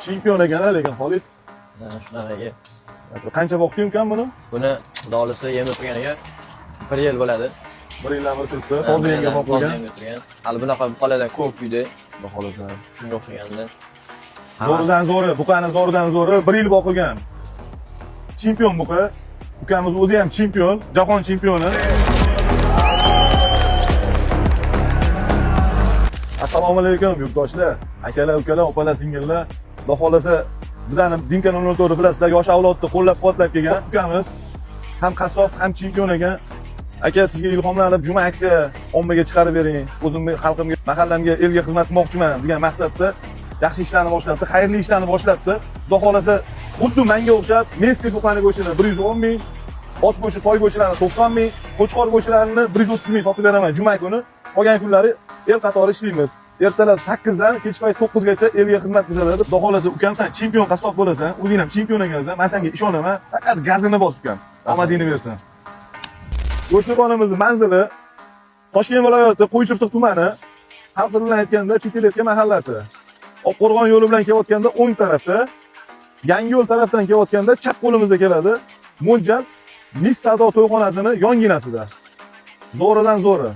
chempion ekan lekin Xolid. Shunaqaga. Qancha vaqt yurgan buni? Buni xudo xolisa yem o'tirganiga 1 yil bo'ladi. 1 yildan beri turibdi. Toza yemga olib qo'ygan. Hali bunaqa qoladan ko'p uyda. Xudo xolasa. Shunga o'xshaganda. Zo'ridan zo'ri, buqani zo'ridan zo'ri 1 yil boqilgan. Chempion buqa. Ukamiz o'zi ham chempion, jahon chempioni. Assalomu alaykum yurtdoshlar, akalar, ukalar, opalar, singillar. Xudo xolasa bizani Dimka 004 bilasizlar, yosh avlodni qo'llab-quvvatlab kelgan ukamiz ham qassob, ham chempion ekan. Aka, sizga ilhomlanib juma aksiya ommaga chiqarib bering. O'zimni xalqimga, mahallamga, elga xizmat qilmoqchiman degan maqsadda yaxshi ishlarni boshlabdi, xayrli ishlarni boshlabdi. Xudo xolasa xuddi menga o'xshab Nesti buqani go'shtini 110 ming, ot go'shti, toy go'shtlarini 90 ming, qo'chqor go'shtlarini 130 ming sotib beraman juma kuni. Qolgan kunlari el qatori ishlaymiz. Ertalab 8 dan kech payt 9 gacha elga xizmat qiladi. Xudo xolasa ukam, sen chempion qassob bo'lasan, o'zing ham chempion ekansan. Men senga ishonaman. Faqat gazini bos ukam. Omadingni bersin. Go'shtxonamizning manzili Toshkent viloyati Qo'ychirchiq tumani, xalq bilan aytganda Pitiletga mahallasi. Oqqo'rg'on yo'li bilan kelayotganda o'ng tarafda, Yangi yo'l tarafdan kelayotganda chap qo'limizda keladi. Mo'ljal Nis savdo to'yxonasining yonginasida. Zo'ridan zo'ri.